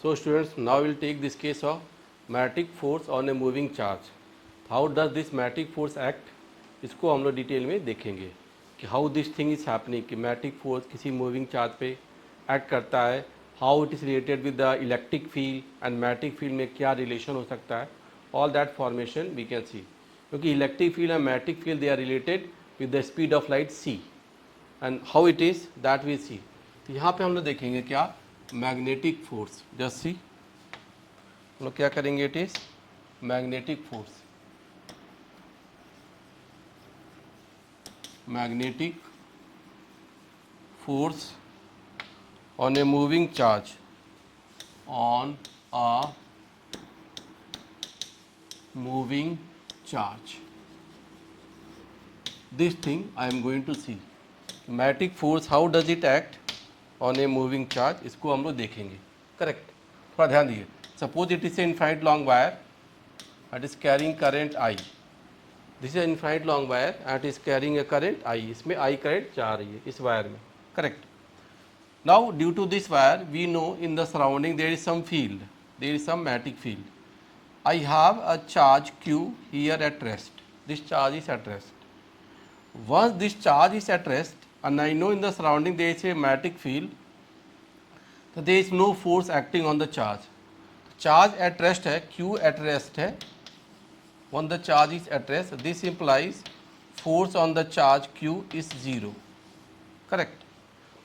So students, now we will take this case of magnetic force on a moving charge. How does this magnetic force act? इसको हम लोग detail में देखेंगे कि how this thing is happening, कि magnetic force किसी moving charge पे act करता है, how it is related with the electric field and magnetic field में क्या रिलेशन हो सकता है. All that formation we can see, क्योंकि electric field and magnetic field they are related with the speed of light c and how it is that we see. तो यहाँ पे हम लोग देखेंगे क्या, मैग्नेटिक फोर्स. जस्ट सी हम लोग क्या करेंगे, it is magnetic force. Magnetic force on a moving charge, on a moving charge. This thing I am going to see. Magnetic force, how does it act on a moving charge? इसको हम लोग देखेंगे. Correct, थोड़ा ध्यान दीजिए. Suppose it is a infinite long wire, it is carrying current I. This is infinite long wire and is carrying a current I. इसमें I current जा रही है इस वायर में. Correct. Now due to this wire we know in the surrounding there is some field, there is some magnetic field. I have a charge Q here at rest. This charge is at rest. Once this charge is at rest and I know in the surrounding there is a magnetic field, so there is no force acting on the charge. Charge at rest है, Q at rest है. When the charge is at rest, this implies force on the charge Q is 0. Correct.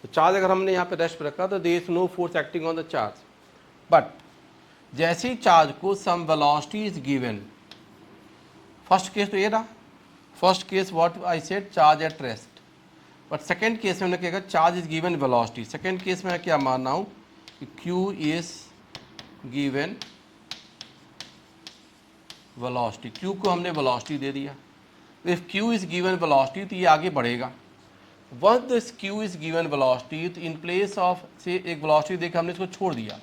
तो charge अगर हमने यहाँ पे rest पे रखा तो there is no force acting on the charge. But जैसे ही चार्ज को some velocity is given, first case तो ये रहा, first case what I said, charge at rest. But second case में हमने क्या कहा, charge is given velocity. Second case में मैं क्या मान रहा हूँ कि Q is given velocity. Q को हमने वेलोसिटी दे दिया. If Q is given velocity तो ये आगे बढ़ेगा. Once this Q is given velocity, तो इन प्लेस ऑफ से एक वेलोसिटी देकर हमने इसको छोड़ दिया.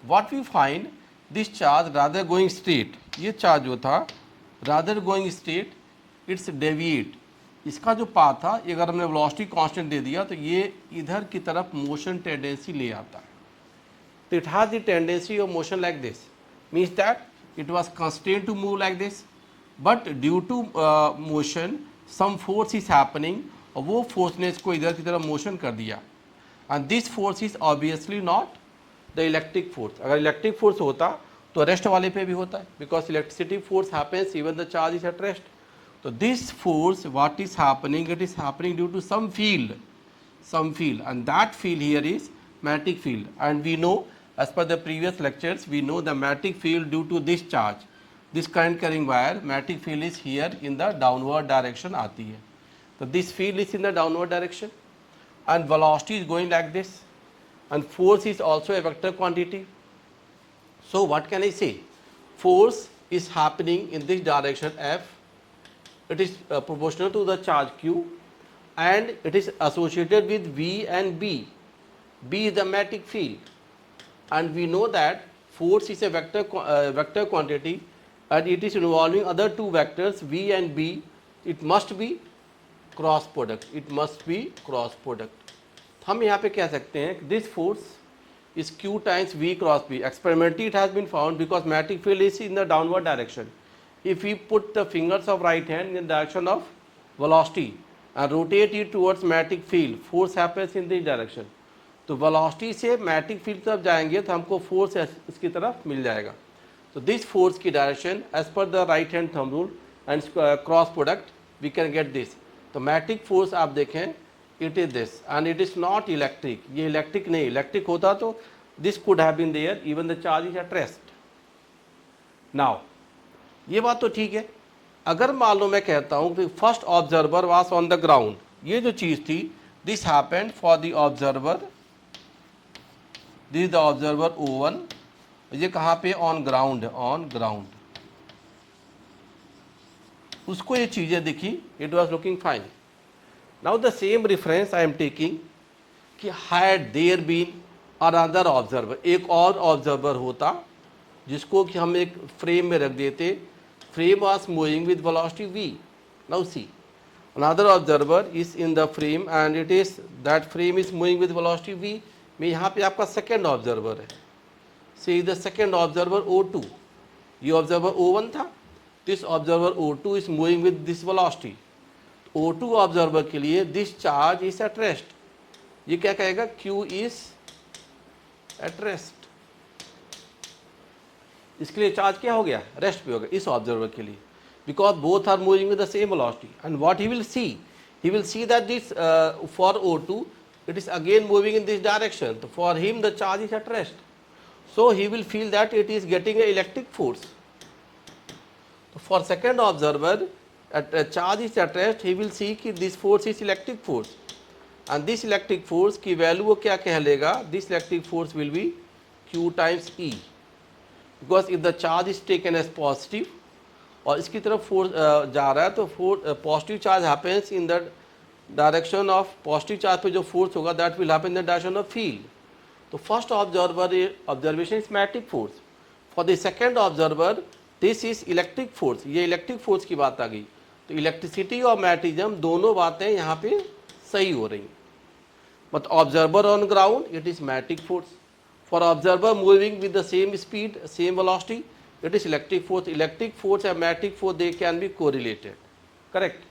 What we find, this charge rather going straight, ये चार्ज जो था rather going straight, it's deviate. इसका जो पाथ था, अगर हमने वेलोसिटी कांस्टेंट दे दिया तो ये इधर की तरफ मोशन टेंडेंसी ले आता है. तो it has the tendency of motion like this, means that it was constrained to move like this, but due to motion some force is happening, और वो फोर्स ने इसको इधर की तरफ मोशन कर दिया. and this force is obviously not the electric force. अगर इलेक्ट्रिक फोर्स होता तो रेस्ट वाले पे भी होता है, because electricity force happens even the charge is at rest. तो this force what is happening, it is happening due to some field, and that field here is magnetic field. And we know as per the previous lectures, we know the magnetic field due to this charge, this current carrying wire, magnetic field is here in the downward direction आती है. तो this field is in the downward direction and velocity is going like this. And force is also a vector quantity. So what can I say? Force is happening in this direction F. It is proportional to the charge Q, and it is associated with V and B. B is the magnetic field, and we know that force is a vector quantity, and it is involving other two vectors V and B. It must be cross product. It must be cross product. हम यहाँ पे कह सकते हैं this force is Q times V cross B. Experimentally it has been found because magnetic field is in the downward direction. If you put the fingers of right hand in direction of velocity and rotate it towards magnetic field, force happens in this direction. तो velocity से magnetic field तरफ जाएंगे तो हमको force इसकी तरफ मिल जाएगा. तो दिस फोर्स की direction as per the right hand thumb rule and cross product we can get this. तो मैग्नेटिक फोर्स आप देखें, it is this and it is not electric. ये इलेक्ट्रिक नहीं, इलेक्ट्रिक होता तो this could have been there even the charge is at rest. now ये बात तो ठीक है. अगर मान लो मैं कहता हूँ कि first observer was on the ground, ये जो चीज़ थी this happened for the observer, this is the observer O1, ये कहाँ पे, ऑन ग्राउंड, ऑन ग्राउंड. उसको ये चीज़ें दिखी, it was looking fine. Now the same reference I am taking कि had there been another observer, एक और ऑब्जर्वर होता जिसको कि हम एक फ्रेम में रख देते. Frame was moving with velocity v. Now see, another observer is in the frame and it is that frame is moving with velocity v. में यहाँ पे आपका सेकेंड ऑब्जर्वर है. से द सेकेंड ऑब्जर्वर O2, ये ऑब्जर्वर O1 था, this observer O2 is moving with this velocity. O2 observer के लिए this charge is at rest, ये क्या कहेगा, Q इज एट रेस्ट, इसके लिए चार्ज क्या हो गया, रेस्ट पे हो गया इस ऑब्जर्वर के लिए, because both are moving with the same velocity. And what he will see that this for O2 it is again moving in this direction, so for him the charge is at rest, so he will feel that it is getting a electric force. So for second observer at a charge is at rest, he will see कि this force is electric force, and this electric force की value वो क्या कह लेगा, this electric force will be Q times E, because if the charge is taken as positive और इसकी तरफ force जा रहा है तो positive charge happens in the direction of, positive charge पे जो फोर्स होगा that will happen in the direction of field. तो first observation is magnetic force, for the second observer this is electric force, ये electric force की बात आ गई। तो electricity और मैग्नेटिज्म दोनों बातें यहाँ पे सही हो रही, but observer on ground it is magnetic force, for observer moving with the same speed same velocity it is electric force and magnetic force, they can be correlated, correct?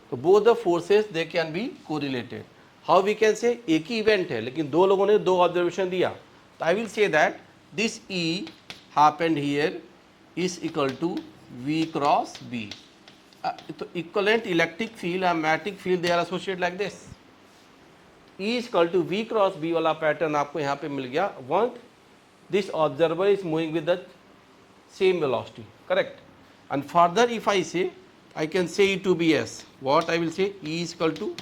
तो both the forces they can be correlated. How we can say, एक ही event है लेकिन दो लोगों ने दो observation दिया, तो I will say that this E happened here is equal to V cross B. तो equivalent electric field and magnetic field they are associated like this. E is equal to V cross B वाला pattern आपको यहाँ पे मिल गया। Once this observer is moving with the same velocity, correct? And further if I say, I can say it to be as what I will say, E is equal to,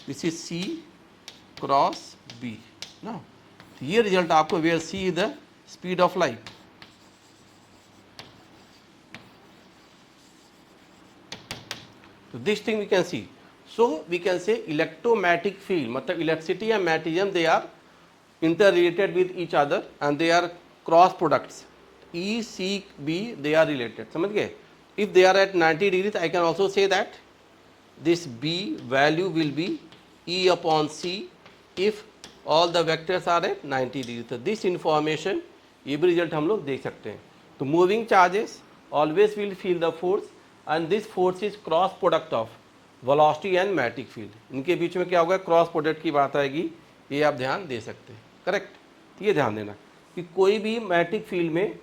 this is C cross B. Now here result आपको where C is the speed of light, so this thing we can see, so we can say electromagnetic field मतलब electricity and magnetism they are interrelated with each other and they are cross products, E, C, B they are related, समझ गए? If they are at 90 degrees I can also say that this B value will be E upon C if all the vectors are at 90 degrees. तो this information ये भी result हम लोग देख सकते हैं। तो moving charges always will feel the force and this force is cross product of velocity and magnetic field, इनके बीच में क्या होगा, क्रॉस प्रोडक्ट की बात आएगी, ये आप ध्यान दे सकते हैं, करेक्ट? ये ध्यान देना कि कोई भी मैग्नेटिक फील्ड में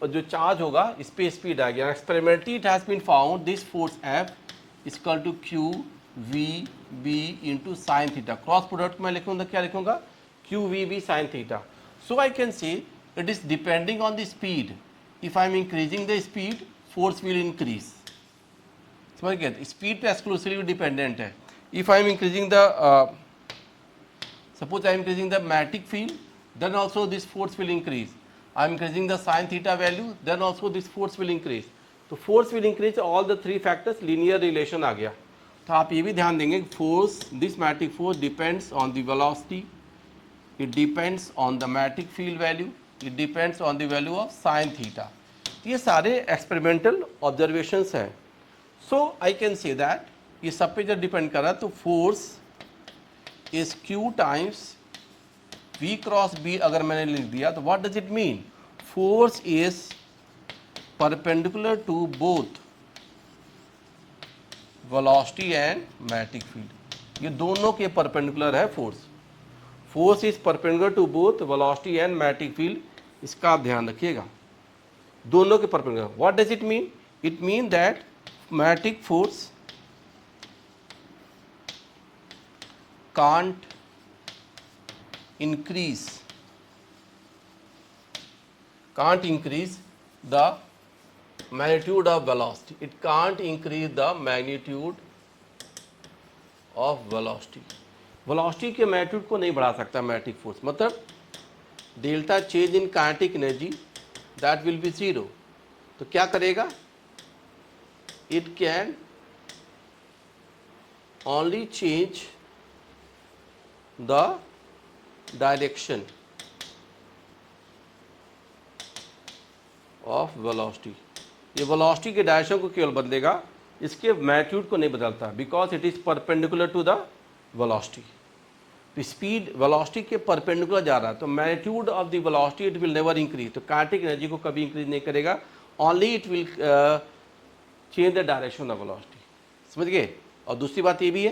जो चार्ज होगा इस पे स्पीड आ गया। Experimentally it has been found this force F is equal to Q V B into sine theta, cross product में लिखूंगा क्या लिखूंगा, Q V B sine theta. So I can say it is depending on the speed, if I am increasing the speed force will increase, समझ गए? Speed पे exclusively dependent है। If I am increasing the suppose I am increasing the magnetic field, then also this force will increase. I am increasing the sin theta value, then also this force will increase. तो force will increase, all the three factors linear relation आ गया। तो आप ये भी ध्यान देंगे force, this magnetic force depends on the velocity, it depends on the magnetic field value, it depends on the value of sin theta. ये सारे experimental observations हैं। So I can say that ये सब पे जब डिपेंड कर रहा है तो force is Q times V cross B अगर मैंने लिख दिया तो what does it mean? Force is perpendicular to both velocity and magnetic field. ये दोनों के perpendicular है force. Force is perpendicular to both velocity and magnetic field. इसका आप ध्यान रखिएगा, दोनों के perpendicular. What does it mean? It means that magnetic force can't increase the magnitude of velocity, it can't increase the magnitude of velocity. velocity के magnitude को नहीं बढ़ा सकता magnetic force, मतलब delta change in kinetic energy that will be zero. तो क्या करेगा, it can only change the direction of velocity, ये velocity के डायरेक्शन को केवल बदलेगा, इसके मैग्नीट्यूड को नहीं बदलता, because it is perpendicular to the velocity. तो स्पीड वेलोसिटी के परपेंडिकुलर जा रहा है, तो magnitude of the velocity it will never increase, तो काइनेटिक एनर्जी को कभी इंक्रीज नहीं करेगा, only it will change the direction of velocity. समझ गए। और दूसरी बात ये भी है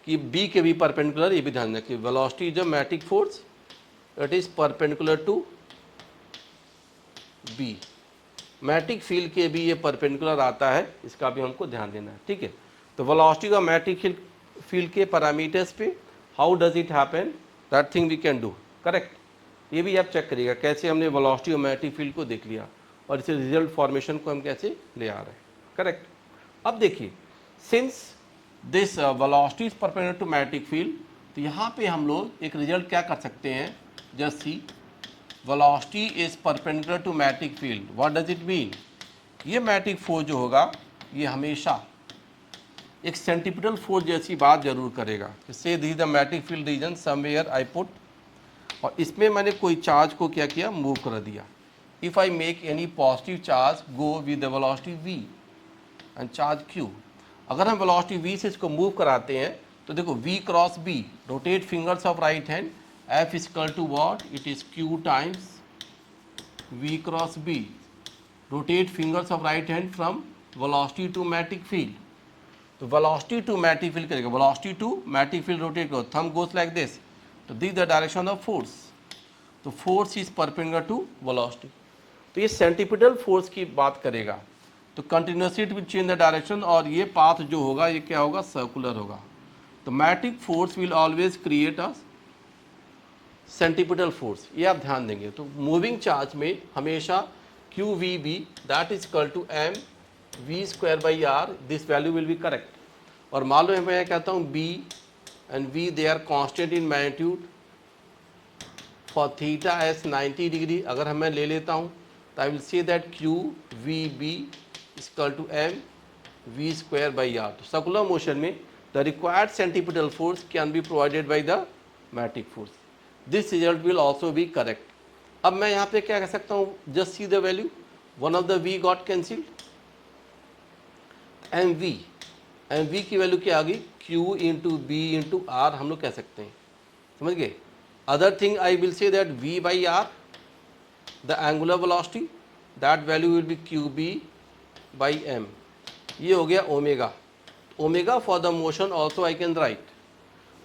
कि बी के भी परपेंडिकुलर, ये भी ध्यान रखिए, velocity is a magnetic force, it is perpendicular to B, magnetic field के भी ये परपेंडिकुलर आता है, इसका भी हमको ध्यान देना है। ठीक है, तो वेलोसिटी का मैग्नेटिक फील्ड के पैरामीटर्स पे how does it happen, that thing we can do, correct. ये भी आप चेक करिएगा कैसे हमने वेलोसिटी और मैग्नेटिक फील्ड को देख लिया और इसे रिजल्ट फॉर्मेशन को हम कैसे ले आ रहे हैं, करेक्ट। अब देखिए, since this velocity is perpendicular to magnetic field, तो यहाँ पे हम लोग एक रिजल्ट क्या कर सकते हैं, just see velocity is perpendicular to magnetic field, what does it mean. ये मैग्नेटिक फोर्स जो होगा ये हमेशा एक सेंट्रीपिटल फोर्स जैसी बात जरूर करेगा, से this the magnetic field reason somewhere I put, और इसमें मैंने कोई चार्ज को क्या किया, मूव कर दिया। If I make any positive charge go with the velocity v and charge q, अगर हम वेलोसिटी v से इसको मूव कराते हैं तो देखो v cross b, rotate fingers of right hand, f is equal to what, it is q times v cross b, rotate fingers of right hand from velocity to magnetic field, तो velocity to magnetic field करेगा, velocity to magnetic field rotate करो, thumb goes like this, तो this the direction of force, तो force is perpendicular to velocity, तो ये centripetal force की बात करेगा, तो continuously it will change the direction, और ये पाथ जो होगा ये क्या होगा, सर्कुलर होगा, तो magnetic force will always create a centripetal force, ये आप ध्यान देंगे। तो मूविंग चार्ज में हमेशा Q V B that is equal to M we square by R, this value will be correct, और मान लो मैं कहता हूँ B and V they are constant in magnitude for theta as 90 degree, अगर मैं ले लेता हूँ तो I will say that Q V B equal to M we square by R, तो सर्कुलर मोशन में the required centripetal force can be provided by the magnetic force, this result will also be correct. अब मैं यहाँ पे क्या कह सकता हूँ, just see the value, one of the V got cancelled, M V की वैल्यू क्या आ गई, Q into B into R हम लोग कह सकते हैं, समझ गए। Other thing I will say that V by R the angular velocity, that value will be Q B by M, ये हो गया omega, omega for the motion also I can write,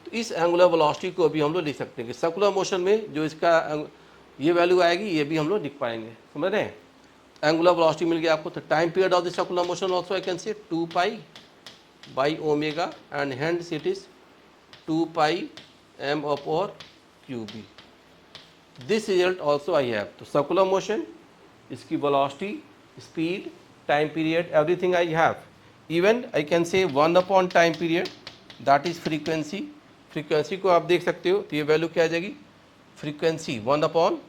तो इस एंगुलर वेलोसिटी को भी हम लोग लिख सकते हैं कि सर्कुलर मोशन में जो इसका ये वैल्यू आएगी ये भी हम लोग लिख पाएंगे, समझ रहे हैं। एंगुलर वेलोसिटी मिल गया आपको, तो time period of the circular motion also I can say 2 pi by omega and hence it is 2 pi M upon Q B, this result also I have, तो सर्कुलर मोशन, इसकी velocity, speed, time period, everything I have, even I can say 1 upon time period that is frequency, frequency को आप देख सकते हो, तो ये value क्या आ जाएगी, फ्रीक्वेंसी 1 अपॉन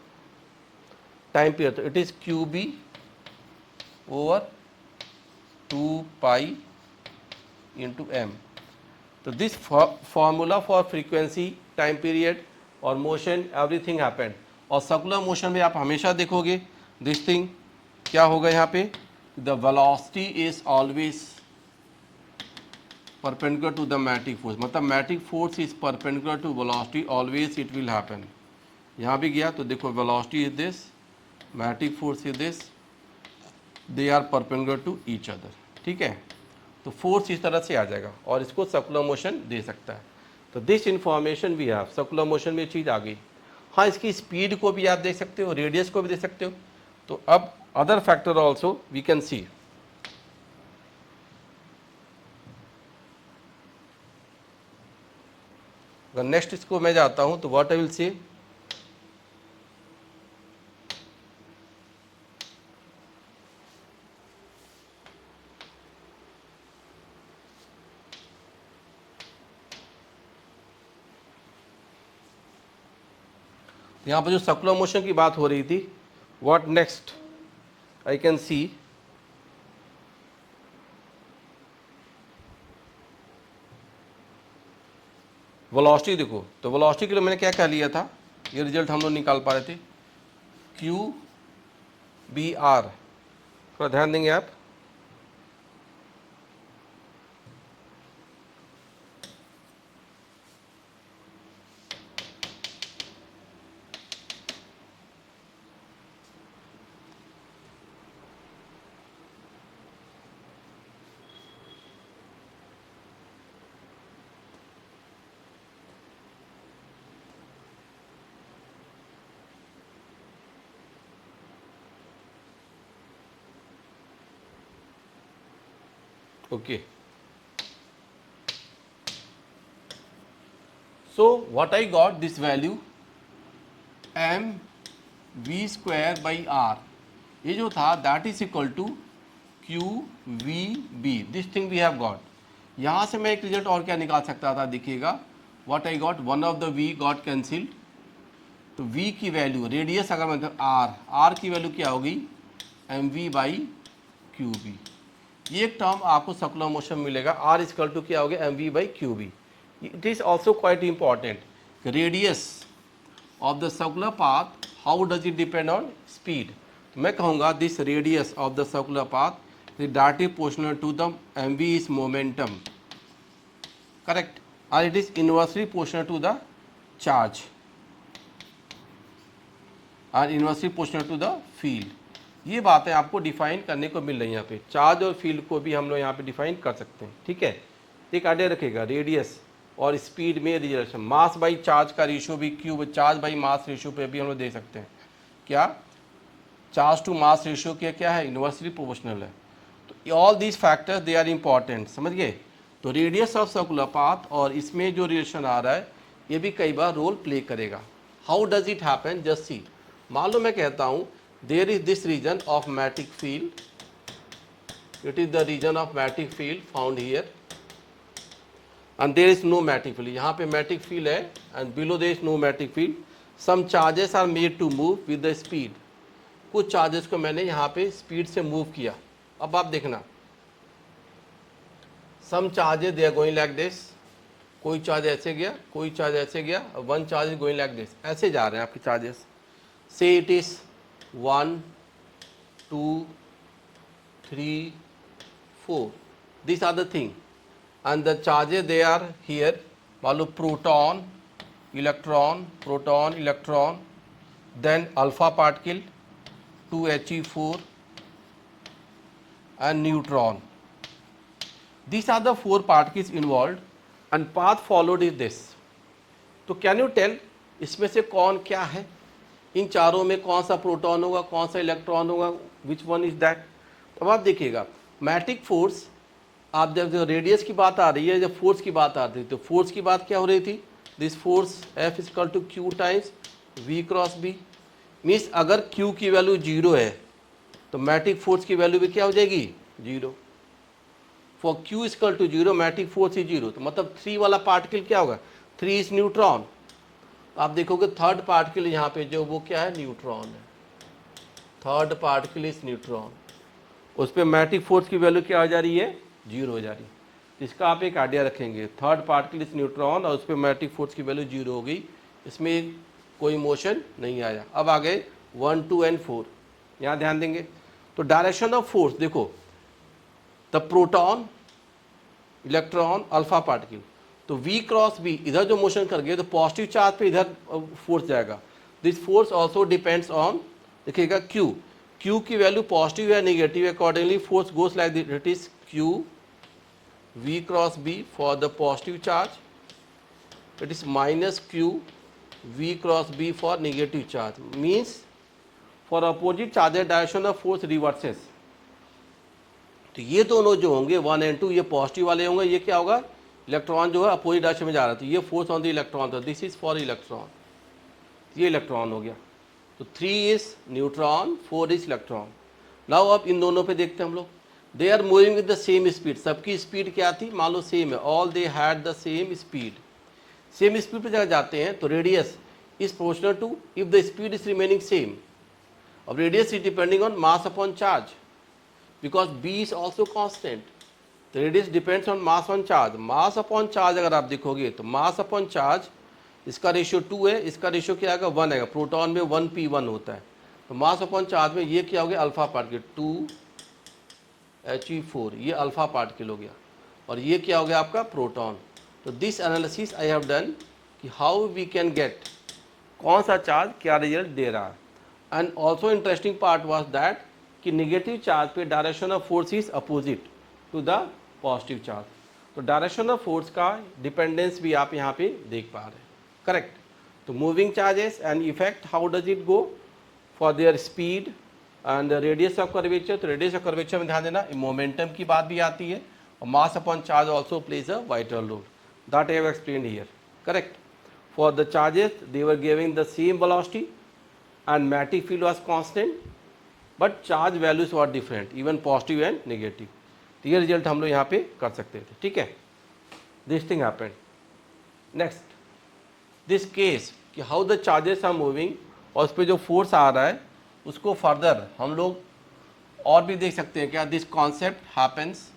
टाइम पीरियड, तो it is q B over 2 pi into m, तो this formula for frequency, time period और मोशन, एवरीथिंग हैपेंड, और सर्कुलर मोशन में आप हमेशा देखोगे दिस थिंग क्या होगा यहाँ पे, the velocity is always perpendicular to the magnetic force, मतलब magnetic force is perpendicular to velocity, always it will happen, यहाँ भी गया तो देखो velocity is this, magnetic force is this, they are perpendicular to each other, ठीक है। तो force इस तरह से आ जाएगा और इसको सर्कुलर मोशन दे सकता है, तो दिस इंफॉर्मेशन भी हैव, सर्कुलर मोशन में चीज़ आ गई। हाँ, इसकी स्पीड को भी आप देख सकते हो, रेडियस को भी देख सकते हो, तो अब other factor also we can see, अगर नेक्स्ट इसको मैं जाता हूँ तो व्हाट आई विल से, यहाँ पर जो सर्कुलर मोशन की बात हो रही थी, what next I can see, velocity देखो, तो वेलोसिटी के लिए मैंने क्या कह लिया था, ये रिजल्ट हम लोग निकाल पा रहे थे, क्यू बी आर, थोड़ा ध्यान देंगे आप, okay, so what I got this value M we square by R, ये जो था that is equal to Q V B, this thing we have got. यहाँ से मैं एक रिजल्ट और क्या निकाल सकता था, देखिएगा what I got, one of the V got cancelled, तो v की वैल्यू रेडियस अगर मैं r की वैल्यू क्या होगी M V by Q B, ये एक टर्म आपको सर्कुलर मोशन मिलेगा, r इक्वल टू क्या हो गया M V by Q B. It is also quite important, radius of the circular path how does it depend on speed, तो मैं कहूँगा this radius of the circular path is directly proportional to the m v is momentum, correct, और it is inversely proportional to the charge और inversely proportional to the field. ये बातें आपको define करने को मिल रही हैं यहाँ पे, चार्ज और फील्ड को भी हम लोग यहाँ पे डिफाइन कर सकते हैं, ठीक है। एक आइडिया रखेगा, रेडियस और स्पीड में रिलेशन, मास बाई चार्ज का रेशियो भी cube, charge by mass ratio पे भी हम लोग दे सकते हैं, क्या चार्ज टू मास रेशियो क्या है, इनवर्सली प्रोपोर्शनल है। तो all these factors they are important, समझ गए। तो रेडियस ऑफ सर्कुलर पाथ और इसमें जो रिलेशन आ रहा है ये भी कई बार रोल प्ले करेगा। How does it happen, just see, मान लो मैं कहता हूँ there is this region of magnetic field, it is the region of magnetic field found here and there is no magnetic field, यहाँ पे मैग्नेटिक फील्ड है and below there is no magnetic field, some charges are made to move with the speed, कुछ charges को मैंने यहाँ पे speed से move किया। अब आप देखना, some charges they are going like this, कोई चार्ज ऐसे गया, कोई चार्ज ऐसे गया, one charge is going like this, ऐसे जा रहे हैं आपके charges, say it is 1 2 3 4, these are the thing and the charges they are here, मान लो proton electron, then alpha particle 2He4 and neutron, these are the 4 particles involved and path followed is this। तो can you tell इसमें से कौन क्या है, इन चारों में कौन सा प्रोटॉन होगा, कौन सा इलेक्ट्रॉन होगा, विच वन इज दैट। अब आप देखिएगा मैग्नेटिक फोर्स, आप जब रेडियस की बात आ रही है, जब फोर्स की बात आ रही थी, तो फोर्स की बात क्या हो रही थी, this force F equal to Q times V cross B, means अगर Q की वैल्यू 0 है तो मैग्नेटिक फोर्स की वैल्यू भी क्या हो जाएगी 0, for Q equal to 0 magnetic force is 0, तो मतलब 3 वाला पार्टिकल क्या होगा, 3 इज न्यूट्रॉन, आप देखोगे थर्ड पार्टिकल यहाँ पे जो वो क्या है, न्यूट्रॉन है, थर्ड पार्टिकल इज न्यूट्रॉन, उस पर मैग्नेटिक फोर्स की वैल्यू क्या हो जा रही है 0 हो जा रही है। इसका आप एक आइडिया रखेंगे, थर्ड पार्टिकल इज न्यूट्रॉन और उस पर मैग्नेटिक फोर्स की वैल्यू 0 हो गई, इसमें कोई मोशन नहीं आया। अब आ गए 1 2 एंड 4, यहाँ ध्यान देंगे तो डायरेक्शन ऑफ फोर्स देखो, the proton electron alpha particle, तो V क्रॉस B इधर जो मोशन कर गए तो पॉजिटिव चार्ज पे इधर फोर्स जाएगा, this force also depends on, देखिएगा Q की वैल्यू पॉजिटिव है negative, accordingly force goes like this, it is Q V cross B for the positive charge, it is minus Q V cross B for negative charge, means for opposite charges direction of force reverses. तो ये दोनों जो होंगे 1 and 2 ये positive वाले होंगे, ये क्या होगा, इलेक्ट्रॉन जो है अपोजिट डायरेक्शन में जा रहा था, ये फोर्स ऑन द इलेक्ट्रॉन था, दिस इज फॉर इलेक्ट्रॉन, ये इलेक्ट्रॉन हो गया, तो 3 is neutron 4 is electron. Now अब इन दोनों पे देखते हैं हम लोग, they are moving with the same speed, सबकी स्पीड क्या थी, मान लो सेम है, all they had the same speed, same speed पे जगह जाते हैं तो radius is proportional to if the speed is remaining same. अब radius is depending on mass upon charge, because B is also constant, तो radius depends on mass on charge, mass upon charge अगर आप देखोगे तो mass upon charge, इसका ratio 2 है, इसका ratio क्या आएगा 1 आएगा, प्रोटॉन में 1p1 होता है, तो मास अपॉन चार्ज में ये क्या हो गया अल्फा पार्टिकल 2He4, ये अल्फा पार्टिकल हो गया, और ये क्या हो गया आपका प्रोटॉन। तो this analysis I have done कि हाउ वी कैन गेट कौन सा चार्ज क्या रिजल्ट दे रहा है, and also interesting part was that कि निगेटिव चार्ज पे direction of force is opposite to the positive charge, तो डायरेक्शन ऑफ फोर्स का डिपेंडेंस भी आप यहाँ पे देख पा रहे हैं, करेक्ट। तो moving charges and effect, how does it go for their speed and radius of curvature, तो रेडियस ऑफ कर्वेचर में ध्यान देना मोमेंटम की बात भी आती है, mass upon charge also plays a vital role. That I have explained here. Correct. For the charges, they were giving the same velocity and magnetic field was constant, but charge values were different, even positive and negative. तो ये result हम लोग यहाँ पे कर सकते थे. ठीक है. This thing happened. Next, this case कि how the charges are moving और उस पर जो फोर्स आ रहा है उसको फर्दर हम लोग और भी देख सकते हैं. क्या दिस कॉन्सेप्ट हैपन्स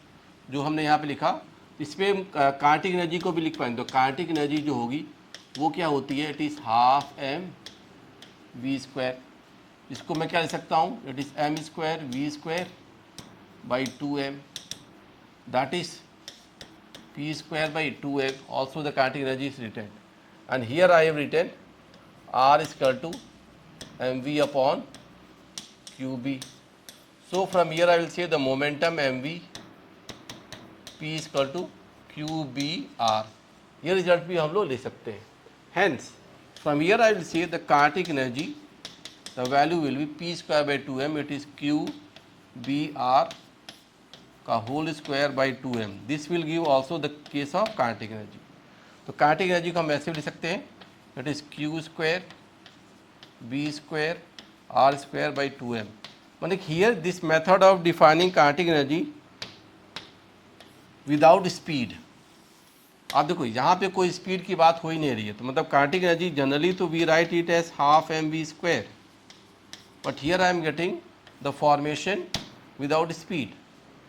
जो हमने यहाँ पे लिखा, इसमें काइनेटिक एनर्जी को भी लिख पाएंगे. तो काइनेटिक एनर्जी जो होगी वो क्या होती है, it is half M we square. इसको मैं क्या लिख सकता हूँ, it is M square V square by 2m, that is p square by 2m. Also the kinetic energy is written, and here I have written r is equal to mv upon qb. So from here I will say the momentum mv, p is equal to qbr. ये result भी हम लोग ले सकते हैं. Hence from here I will say the kinetic energy, the value will be p square by 2m, it is qbr का whole square by 2m. This will give also the case of kinetic energy. तो kinetic energy को हम ऐसे भी लिख सकते हैं, that is Q square B square R square by 2m. मतलब here this method of defining kinetic energy without speed. आप देखो यहाँ पे कोई स्पीड की बात हो ही नहीं रही है, तो मतलब काइनेटिक एनर्जी जनरली तो we write it as half M we square, but here I am getting the formation without speed.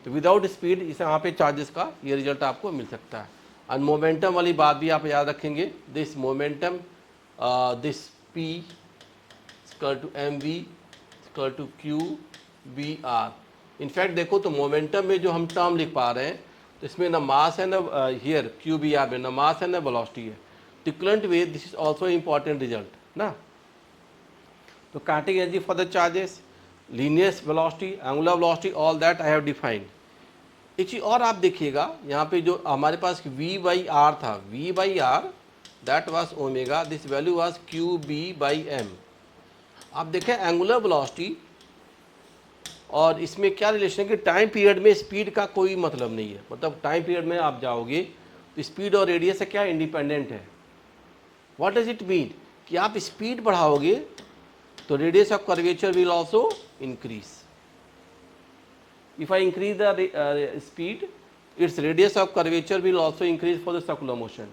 तो विदाउट स्पीड इस यहाँ पे चार्जेस का ये रिजल्ट आपको मिल सकता है. और मोमेंटम वाली बात भी आप याद रखेंगे, this momentum this p square two M we square to q B r. In fact देखो तो मोमेंटम में जो हम टर्म लिख पा रहे हैं तो इसमें ना मास है ना हियर क्यू बी आर में ना मास है ना वेलोसिटी है. Different way this is also important result ना. तो kinetic energy for the charges, linear velocity, angular velocity, all that I have defined. एक चीज़ और आप देखिएगा यहाँ पे जो हमारे पास v बाई आर था, v by r that was omega, this value was q B by m. आप देखें एंगुलर वेलोसिटी और इसमें क्या रिलेशन है कि टाइम पीरियड में स्पीड का कोई मतलब नहीं है. मतलब टाइम पीरियड में आप जाओगे तो स्पीड और रेडियस से क्या इंडिपेंडेंट है. व्हाट डज इट मीन कि आप स्पीड बढ़ाओगे तो radius of curvature will also increase. If I increase the speed, its radius of curvature will also increase for the circular motion.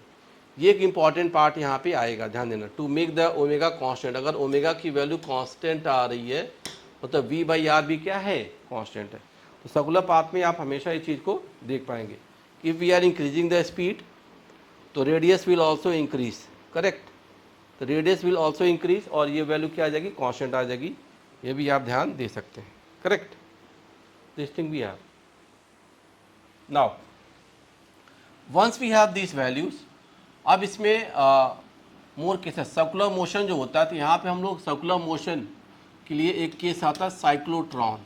ये एक इम्पॉर्टेंट पार्ट यहाँ पे आएगा, ध्यान देना. To make the omega constant, अगर ओमेगा की वैल्यू कांस्टेंट आ रही है मतलब v बाई आर भी क्या है, कांस्टेंट है. तो सर्कुलर पाथ में आप हमेशा इस चीज़ को देख पाएंगे. If we are increasing the speed तो radius will also increase. Correct. तो रेडियस विल ऑल्सो इंक्रीज और ये वैल्यू क्या आ जाएगी, कांस्टेंट आ जाएगी. ये भी आप ध्यान दे सकते हैं. Correct. This thing we have. Now, once we have these values, अब इसमें मोर केसेस सर्कुलर मोशन जो होता है, तो यहाँ पे हम लोग सर्कुलर मोशन के लिए एक केस आता है cyclotron.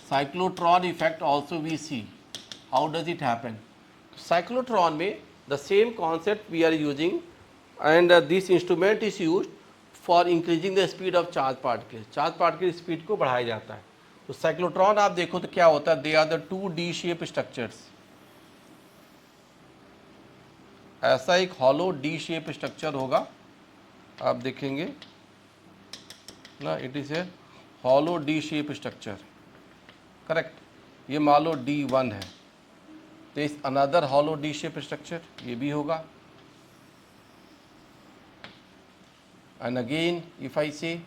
Cyclotron effect also we see. How does it happen. Cyclotron में the same concept we are using and this instrument is used for increasing the speed of charge particle. Charge particle speed को बढ़ाया जाता है. तो cyclotron आप देखो तो क्या होता है, they are the 2D shape structures. ऐसा एक हॉलो डी शेप स्ट्रक्चर होगा, आप देखेंगे ना, it is A hollow D shape structure. Correct. ये मान लो D1 है, तो इस another hollow D shape structure ये भी होगा. एंड अगेन इफ आई से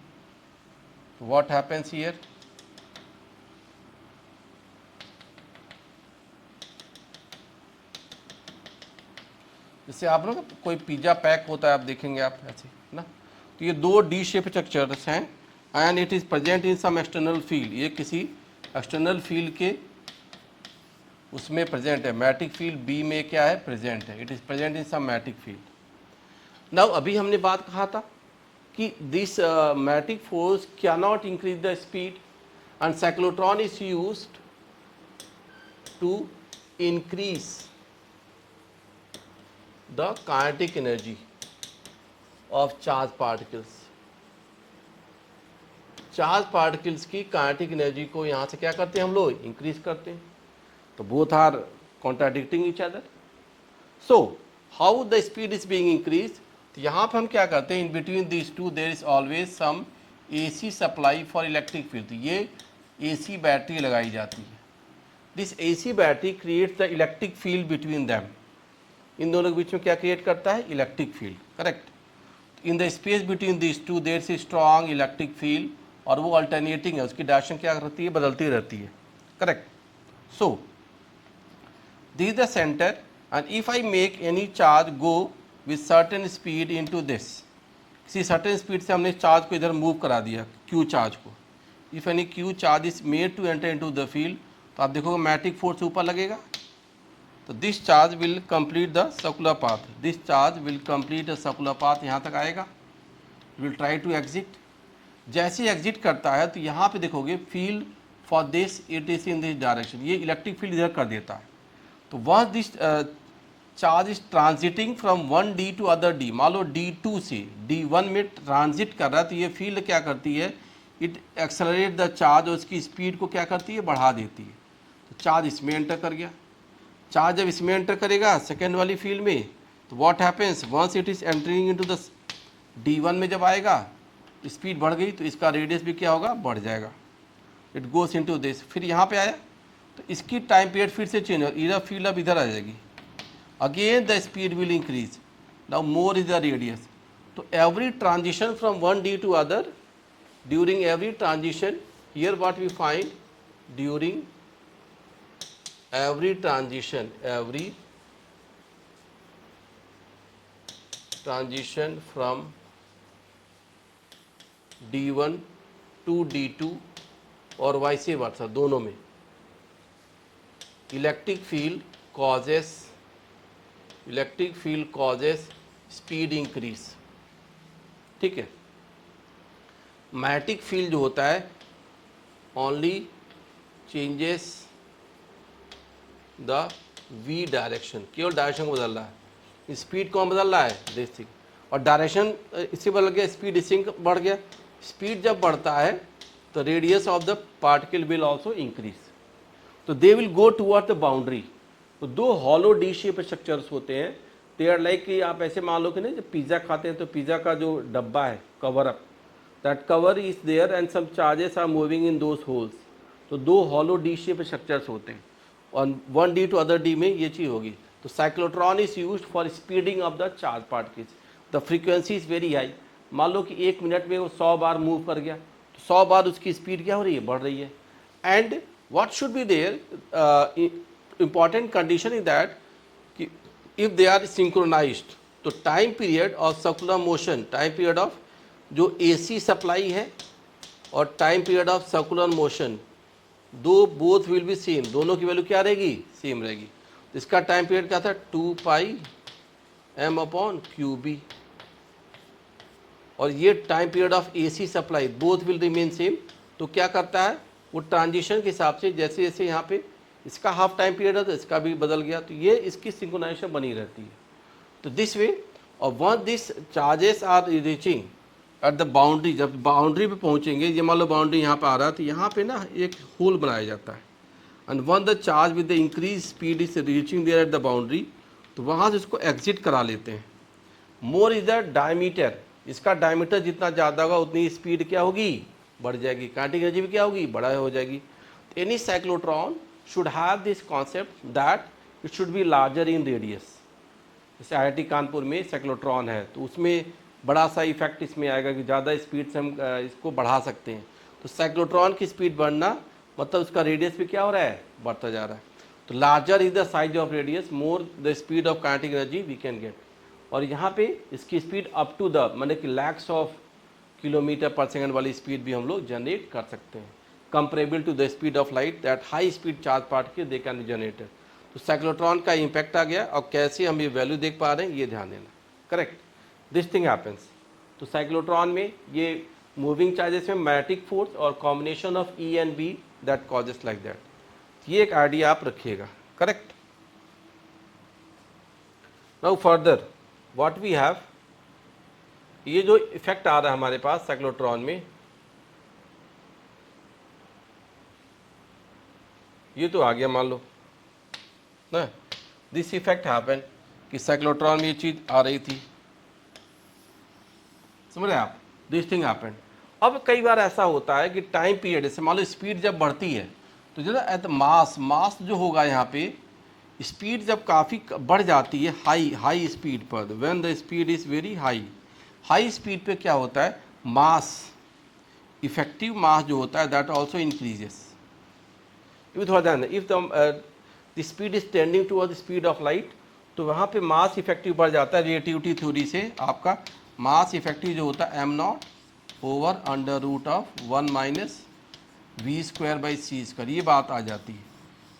व्हाट हैपेंस हियर, जैसे आप लोग कोई पिज़्ज़ा पैक होता है, आप देखेंगे आप ऐसे ना, तो ये 2 डी शेप स्ट्रक्चर्स हैं and it is present in some external field. ये किसी एक्सटर्नल फील्ड के उसमें प्रेजेंट है. मैग्नेटिक फील्ड बी में क्या है, प्रेजेंट है. It is present in some magnetic field. Now अभी हमने बात कहा था कि this magnetic force can not increase the speed and cyclotron is used to increase the kinetic energy of charged particles. Charge particles की kinetic energy को यहाँ से क्या करते हैं हम लोग, इंक्रीज करते हैं. तो both are contradicting each other. So how the speed is being increase, तो यहाँ पे हम क्या करते हैं, in between this two there is always some AC supply for electric field. तो ये AC बैटरी लगाई जाती है. This AC battery creates the electric field between them. इन दोनों के बीच में क्या क्रिएट करता है, electric field. Correct. In the space between this two there is strong electric field, और वो अल्टरनेटिंग है, उसकी डायरेक्शन क्या रहती है, बदलती रहती है. Correct. So this is the centre, and if I make any charge go with certain speed into this, किसी सर्टेन स्पीड से हमने चार्ज को इधर मूव करा दिया, Q चार्ज को. If any Q charge is made to enter into the field, तो आप देखोगे मैग्नेटिक फोर्स ऊपर लगेगा. तो this charge will complete the circular path. This charge will complete the circular path, यहाँ तक आएगा. Will try to exit. जैसे एग्जिट करता है तो यहाँ पे देखोगे field for this it is in this direction, ये इलेक्ट्रिक फील्ड इधर कर देता है. तो वह this charge is transiting from one D to other D. मान लो D2 से D1 में ट्रांजिट कर रहा है, तो ये फील्ड क्या करती है, इट एक्सेलरेट द चार्ज, और उसकी स्पीड को क्या करती है, बढ़ा देती है. तो चार्ज इसमें एंटर कर गया. चार्ज जब इसमें एंटर करेगा सेकेंड वाली फील्ड में, तो what happens, once it is entering into the D1 में जब आएगा, स्पीड बढ़ गई तो इसका रेडियस भी क्या होगा, बढ़ जाएगा. It goes into this. फिर यहाँ पे आया तो इसकी टाइम पीरियड फिर से चेंज हो, इधर फील्ड अब इधर आ जाएगी. Again the speed will increase. Now more is the radius. So every transition from one D to other, during every transition, here what we find, during every transition from D1 to D2 और vice versa दोनों में, electric field causes speed increase. ठीक है. Magnetic field जो होता है only changes the V direction, केवल direction को बदल रहा है, स्पीड कौन बदल रहा है, दिस थिंग. और डायरेक्शन इससे बदल गया, स्पीड इससे बढ़ गया. स्पीड जब बढ़ता है तो radius of the particle will also increase. तो they will go toward the boundary. तो दो हॉलो डी शेप स्ट्रक्चर्स होते हैं. दे आर लाइक कि आप ऐसे मान लो कि नहीं, जब पिज़्ज़ा खाते हैं तो पिज़्ज़ा का जो डब्बा है, cover up, that cover is there and some charges are moving in those holes. तो दो हॉलो डी शेप स्ट्रक्चर्स होते हैं, और one D to other D में ये चीज़ होगी. तो cyclotron is used for speeding of the charge particles. The frequency is very high. मान लो कि 1 मिनट में वो 100 बार मूव कर गया, तो 100 बार उसकी स्पीड क्या हो रही है, बढ़ रही है. And what should be there, important condition is that if they are synchronized, तो time period of circular motion, time period of जो AC सप्लाई है और time period of circular motion, दो बोथ विल बी सेम, दोनों की value क्या रहेगी, same रहेगी. तो इसका टाइम पीरियड क्या था, 2 पाई m/QB, और ये time period of AC supply, both will remain same. तो क्या करता है वो, ट्रांजिशन के हिसाब से जैसे जैसे यहाँ पे इसका हाफ टाइम पीरियड है तो इसका भी बदल गया, तो ये इसकी सिंक्रोनाइजेशन बनी रहती है. तो दिस वे, और one this charges are reaching at the boundary, जब बाउंड्री पे पहुँचेंगे, ये मान लो बाउंड्री यहाँ पे आ रहा है, तो यहाँ पे ना एक होल बनाया जाता है. And one the charge with the increase speed is reaching there at the boundary, तो वहाँ से इसको एग्जिट करा लेते हैं. मोर इज द डायमीटर, इसका डायमीटर जितना ज़्यादा होगा उतनी स्पीड क्या होगी, बढ़ जाएगी. काइनेटिक एनर्जी भी क्या होगी, बड़ा हो जाएगी. Any cyclotron should have this concept that it should be larger in radius. जैसे IIT कानपुर में साइक्लोट्रॉन है, तो उसमें बड़ा सा इफेक्ट इसमें आएगा कि ज़्यादा स्पीड से हम इसको बढ़ा सकते हैं. तो साइक्लोट्रॉन की स्पीड बढ़ना मतलब उसका रेडियस भी क्या हो रहा है, बढ़ता जा रहा है. तो larger is the size of radius, more the speed of kinetic energy we can get. और यहाँ पे इसकी स्पीड अप टू द माने कि lakhs of kilometre per second वाली स्पीड भी हम लोग जनरेट कर सकते हैं, comparable to the speed of light, that high speed charge particle they can be generated. तो साइक्लोट्रॉन का इम्पैक्ट आ गया, और कैसे हम ये वैल्यू देख पा रहे हैं ये ध्यान देना. Correct, this thing happens. तो साइक्लोट्रॉन में ये मूविंग चार्जेस में मैग्नेटिक फोर्स और combination of E and B that causes like that. ये एक आइडिया आप रखिएगा. Correct. Now further what we have, ये जो इफेक्ट आ रहा है हमारे पास साइक्लोट्रॉन में, ये तो आ गया मान लो. ना, दिस इफेक्ट हैपन कि साइक्लोट्रॉन में ये चीज़ आ रही थी, समझ रहे आप, दिस थिंग हैपन। अब कई बार ऐसा होता है कि टाइम पीरियड, जैसे मान लो स्पीड जब बढ़ती है तो जो एट मास जो होगा यहाँ पे, स्पीड जब काफ़ी बढ़ जाती है हाई स्पीड पर, when the speed is very high speed पे क्या होता है, मास, इफेक्टिव मास जो होता है दैट ऑल्सो इंक्रीजेस। थोड़ा ध्यान दें, if the speed is tending toward the speed of light, तो वहाँ पे मास इफेक्टिव बढ़ जाता है। रिलेटिविटी थ्योरी से आपका मास इफेक्टिव जो होता है m0 over under root of 1 minus v square by c square, ये बात आ जाती है।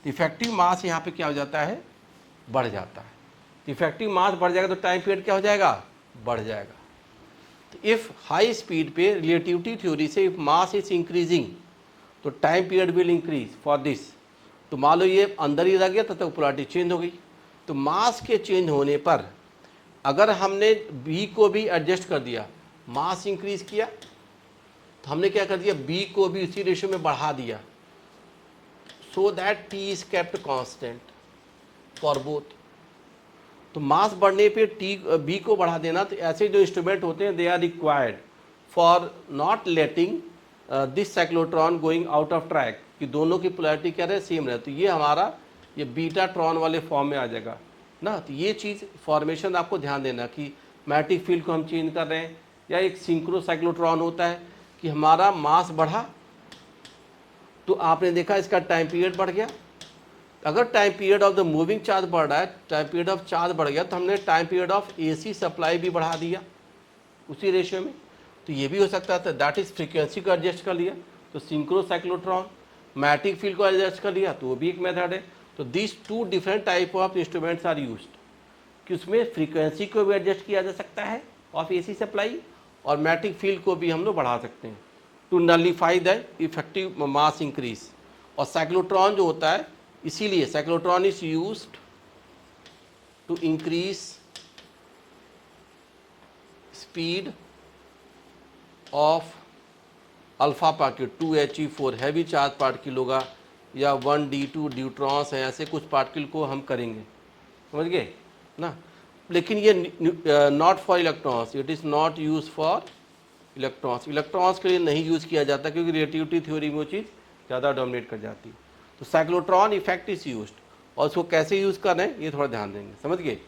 तो इफेक्टिव मास यहाँ पे क्या हो जाता है, बढ़ जाता है। तो इफेक्टिव मास बढ़ जाएगा तो टाइम पीरियड क्या हो जाएगा, बढ़ जाएगा। तो इफ़ हाई स्पीड पे रिलेटिविटी थ्योरी से इफ मास इज इंक्रीजिंग तो time period will increase for this. तो मान लो ये अंदर ही रह गया तब तक पोलैरिटी चेंज हो गई। तो मास के चेंज होने पर अगर हमने बी को भी एडजस्ट कर दिया, मास इंक्रीज किया तो हमने क्या कर दिया, बी को भी उसी रेशियो में बढ़ा दिया, so that T is kept constant for both. तो मास बढ़ने पे टी बी को बढ़ा देना, तो ऐसे जो इंस्ट्रूमेंट होते हैं they are required for not letting this cyclotron going out of track, कि दोनों की पोलैरिटी क्या रहे, सेम रहे। तो ये हमारा ये बीटा ट्रॉन वाले फॉर्म में आ जाएगा ना। तो ये चीज़ फॉर्मेशन आपको ध्यान देना कि मैग्नेटिक फील्ड को हम चेंज कर रहे हैं, या एक सिंक्रो साइक्लोट्रॉन होता है कि हमारा मास बढ़ा तो आपने देखा इसका टाइम पीरियड बढ़ गया। अगर time period of the moving charge बढ़ रहा है, टाइम पीरियड ऑफ चार्ज बढ़ गया, तो हमने time period of AC supply भी बढ़ा दिया उसी रेशियो में। तो ये भी हो सकता था, दैट इज फ्रीक्वेंसी को एडजस्ट कर लिया तो सिंक्रो साइक्लोट्रॉन, मैग्नेटिक फील्ड को एडजस्ट कर लिया तो वो भी एक मेथड है। तो this two different type of instruments are used, कि उसमें फ्रीक्वेंसी को भी एडजस्ट किया जा सकता है ऑफ एसी सप्लाई, और मैग्नेटिक फील्ड को भी हम लोग बढ़ा सकते हैं to nullify the effective mass increase. और साइक्लोट्रॉन जो होता है, इसीलिए cyclotron is used to increase speed of alpha particle 2He4 heavy charge particle होगा, या 1D2 ड्यूट्रॉन्स हैं, ऐसे कुछ पार्टिकल को हम करेंगे, समझ गए ना। लेकिन ये not for electrons, it is not use for electrons. Electrons के लिए नहीं यूज़ किया जाता क्योंकि रिलेटिविटी थ्योरी में वो चीज़ ज़्यादा डोमिनेट कर जाती है। तो साइक्लोट्रॉन इफेक्ट इज यूज्ड, और उसको कैसे यूज़ कर रहे हैं ये थोड़ा ध्यान देंगे, समझ गए।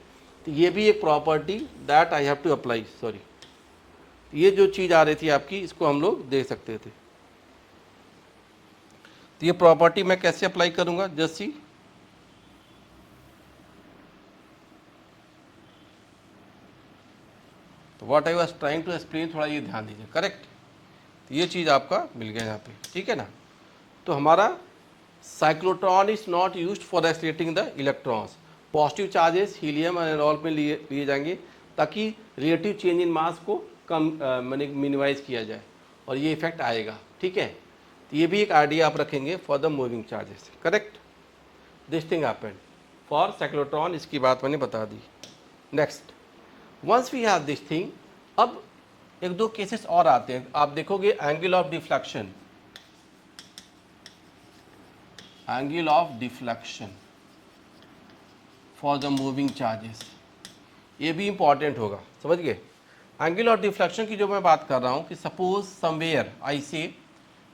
तो ये भी एक property that I have to apply, sorry, ये जो चीज़ आ रही थी आपकी, इसको हम लोग देख सकते थे। तो ये प्रॉपर्टी मैं कैसे अप्लाई करूंगा, जस्ट सी, तो what I was trying to explain, थोड़ा ये ध्यान दीजिए, करेक्ट। तो ये चीज़ आपका मिल गया यहाँ पे, ठीक है ना। तो हमारा cyclotron is not used for accelerating the electrons. Positive charges helium and all में लिए जाएंगे ताकि रिलेटिव चेंज इन मास को कम मैंने मिनिमाइज किया जाए, और ये इफेक्ट आएगा, ठीक है। तो ये भी एक आइडिया आप रखेंगे for the moving charges, correct. This thing happened for cyclotron, इसकी बात मैंने बता दी। Next, once we have this thing, अब एक दो केसेस और आते हैं, आप देखोगे angle of deflection, angle of deflection for the moving charges, ये भी इंपॉर्टेंट होगा, समझ गए। एंगल ऑफ डिफ्लेक्शन की जो मैं बात कर रहा हूँ कि सपोज समवेयर आई से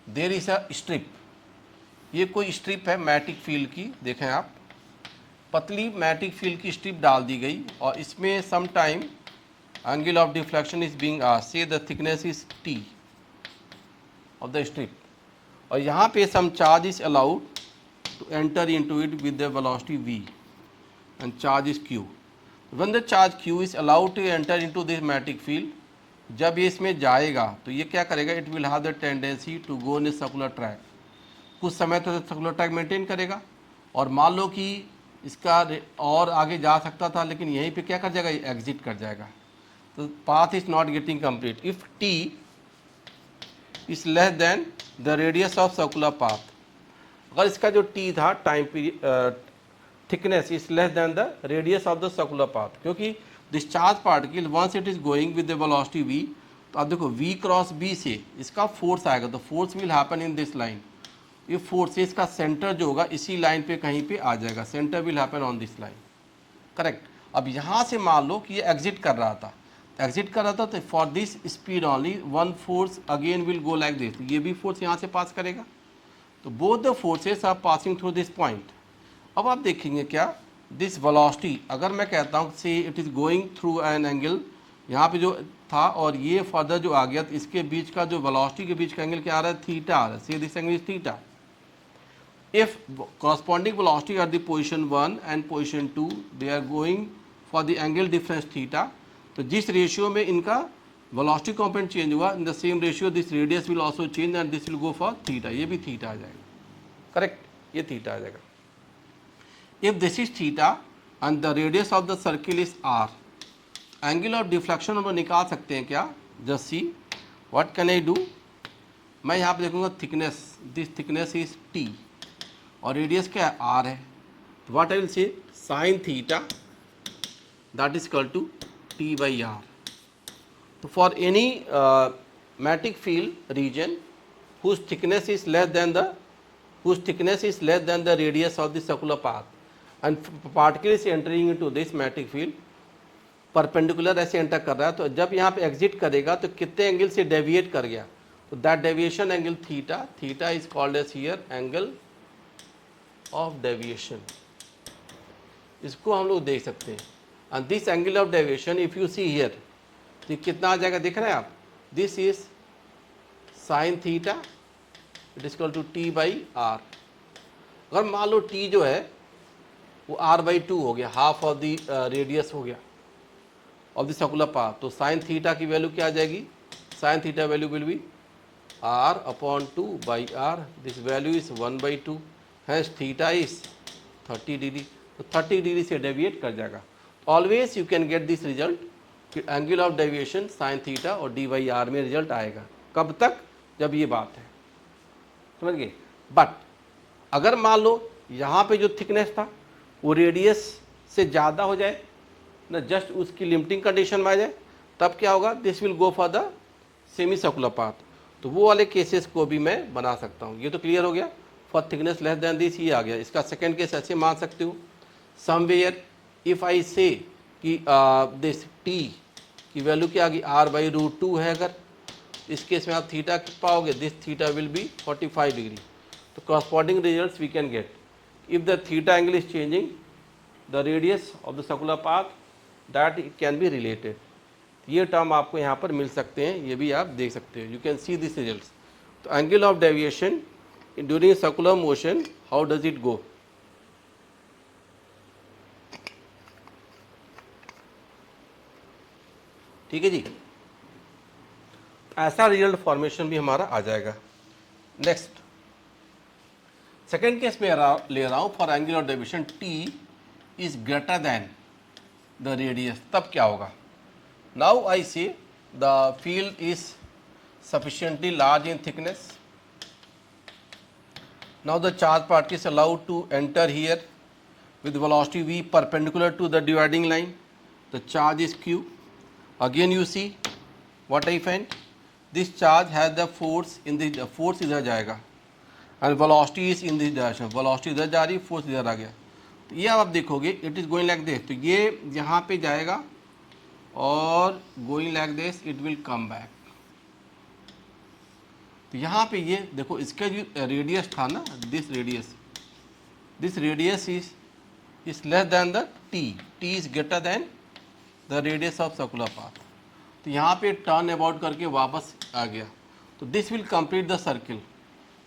देयर इज अ स्ट्रिप, ये कोई स्ट्रिप है मैग्नेटिक फील्ड की, देखें आप, पतली मैग्नेटिक फील्ड की स्ट्रिप डाल दी गई, और इसमें some time angle of deflection is being asked, say the thickness is t of the strip, और यहाँ पे some charge is allowed to enter into it with the velocity v and charge is q. When the charge q is allowed to enter into this magnetic field, जब ये इसमें जाएगा तो ये क्या करेगा, it will have the tendency to go in a circular track, कुछ समय तक सर्कुलर ट्रैक मेंटेन करेगा, और मान लो कि इसका और आगे जा सकता था लेकिन यहीं पे क्या कर जाएगा, एग्जिट कर जाएगा। तो path is not getting complete if t is less than the radius of circular path. अगर इसका जो t था time period thickness is less than the radius of the circular path, क्योंकि discharge particle once it is going with the velocity v, तो आप देखो v cross b से इसका फोर्स आएगा, तो force will happen in this line, ये forces का सेंटर जो होगा इसी लाइन पे कहीं पे आ जाएगा, centre will happen on this line, correct. अब यहाँ से मान लो कि ये एग्जिट कर रहा था, तो for this speed only one force again will go like this, ये भी फोर्स यहाँ से पास करेगा, तो both the forces are passing through this point. अब आप देखेंगे क्या, दिस वेलोसिटी अगर मैं कहता हूँ से it is going through an angle, यहाँ पे जो था और ये फर्दर जो आ गया, तो इसके बीच का जो वेलोसिटी के बीच का एंगल क्या आ रहा है, थीटा आ रहा है, से this angle is theta. If corresponding velocity at the position 1 and position 2 they are going for the angle difference theta, तो जिस रेशियो में इनका velocity component चेंज हुआ, in the same ratio this radius will also change and this will go for theta, ये भी theta आ जाएगा, correct, ये theta आ जाएगा। If this is theta and the radius of the circle is r, angle of deflection हम लोग निकाल सकते हैं क्या, just see what can I do, मैं यहाँ पे देखूँगा thickness, this thickness is t और रेडियस क्या है, r है, तो what I will say sine theta that is equal to t by r। तो for any magnetic field region whose thickness is less than the radius of the circular path and particle is entering into this magnetic field, perpendicular ऐसे enter कर रहा है, तो जब यहाँ पे exit करेगा तो कितने एंगल से डेविएट कर गया, तो that deviation angle theta is called as here angle of deviation, इसको हम लोग देख सकते हैं। And this angle of deviation if you see here, तो कितना आ जाएगा देख रहे हैं आप, this is sine theta it is equal to t by r. अगर मान लो टी जो है वो आर बाई 2 हो गया, हाफ ऑफ द रेडियस हो गया ऑफ द सर्कुलर पाथ, तो साइन थीटा की वैल्यू क्या आ जाएगी, sine theta value will be r upon 2 by r, this value is 1 by 2, hence theta is 30 degree, तो 30 डिग्री से डेविएट कर जाएगा। Always you can get this result कि angle of deviation sine theta और D by R में result आएगा, कब तक, जब ये बात है, समझ गए। बट अगर मान लो यहाँ पे जो थिकनेस था वो रेडियस से ज़्यादा हो जाए ना, जस्ट उसकी लिमिटिंग कंडीशन में आ जाए, तब क्या होगा, this will go for the semi circular path, तो वो वाले केसेस को भी मैं बना सकता हूँ। ये तो क्लियर हो गया, for thickness less than this ये आ गया। इसका सेकंड केस ऐसे मान सकते हो, समवेयर इफ़ आई से कि दिस टी की वैल्यू क्या आ गई, r बाई रूट 2 है, अगर इस केस में आप थीटा पाओगे, this theta will be 45 degree, तो corresponding results we can get if the theta angle is changing the radius of the circular path that it can be related। ये term आपको यहाँ पर मिल सकते हैं, ये भी आप देख सकते हो, you can see this results. तो angle of deviation during circular motion, how does it go, ठीक है जी, ऐसा रिजल्ट फॉर्मेशन भी हमारा आ जाएगा। नेक्स्ट सेकेंड केस में ले रहा हूँ, for angle of deviation T is greater then the radius, तब क्या होगा। Now I say the field is sufficiently large in thickness. Now the charge particle is allowed to enter here with velocity v perpendicular to the dividing line. The charge is q. Again you see what I find. This charge has the force in the force इधर जाएगा and velocity is in this direction. Velocity इधर जा रही है, force इधर आ गया, तो ये आप देखोगे it is going like this, तो ये यहाँ पे जाएगा और going like this it will come back. तो यहाँ पे ये देखो, इसका जो रेडियस था ना, this radius is less than the T is greater then the radius of circular path, तो यहाँ पे टर्न अबाउट करके वापस आ गया, तो this will complete the circle,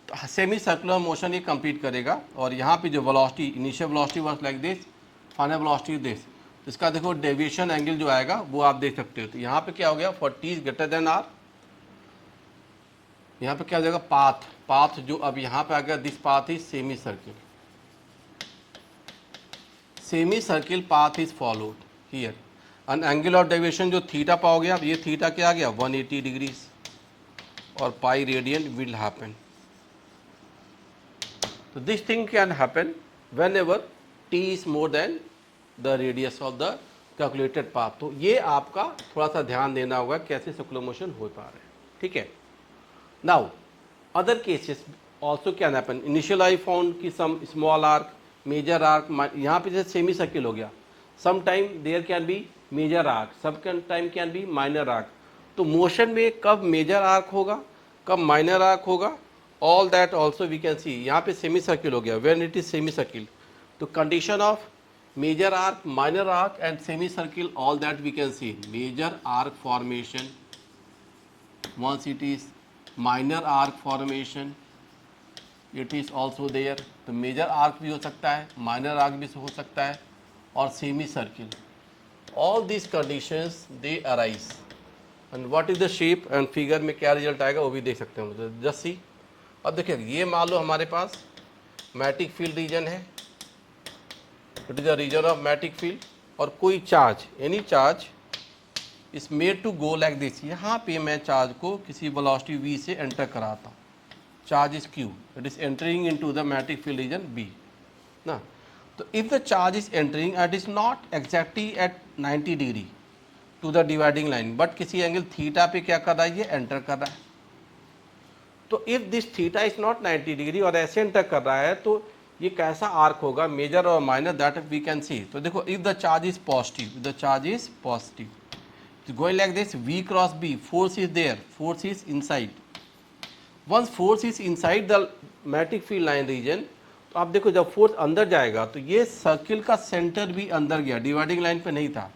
तो सेमी सर्कुलर मोशन ये कंप्लीट करेगा। और यहाँ पे जो velocity, initial velocity was like this, final velocity this, तो इसका देखो डेविएशन एंगल जो आएगा वो आप देख सकते हो। तो यहाँ पे क्या हो गया, for t is greater than r, यहाँ पे क्या हो जाएगा, पाथ जो अब यहाँ पे आ गया, this path is semi circle path is followed here, and angle of deviation जो थीटा पाओगे आप, ये थीटा क्या आ गया 180 डिग्रीज और पाई रेडियन विल हैपन। तो this thing can happen when ever T is more than the radius of the calculated path. तो ये आपका थोड़ा सा ध्यान देना होगा कैसे सर्कुलर मोशन हो पा रहे हैं, ठीक है। Now other cases also can happen. Initial I found कि some small arc, major arc, यहाँ पे जैसे सेमी सर्किल हो गया. Sometime there can be major arc, sometime can be minor arc. तो मोशन में कब मेजर आर्क होगा, कब माइनर आर्क होगा, all that also we can see. यहाँ पे सेमी सर्किल हो गया, when it is semi circle. तो condition of major arc, minor arc and semicircle, all that we can see. Major arc formation, once it is minor arc formation, it is also there. तो major arc भी हो सकता है, minor arc भी हो सकता है, और semicircle. All these conditions they arise. And what is the shape and figure में क्या result आएगा वो भी देख सकते हैं. तो just see. अब देखिए ये मान लो हमारे पास मैटिक फील्ड रीजन है, it is a region of magnetic field, और कोई charge, any charge is made to go like this. यहाँ पे मैं चार्ज को किसी वेलोसिटी v से एंटर कराता हूँ. Charge is q, it is entering into the magnetic field region b ना. तो if the charge is entering and is not exactly at 90 degree to the dividing line, but किसी angle theta पे क्या कर रहा है, ये एंटर कर रहा है. तो if this theta is not 90 degree और ऐसे एंटर कर रहा है, तो ये कैसा आर्क होगा, मेजर और minor, that we can see. तो देखो if the charge is positive, the charge is positive, going like this, v cross b, force is there, force is inside. Once force is inside the magnetic field line region, तो आप देखो जब force अंदर जाएगा तो ये circle का centre भी अंदर गया, डिवाइडिंग लाइन पे नहीं था.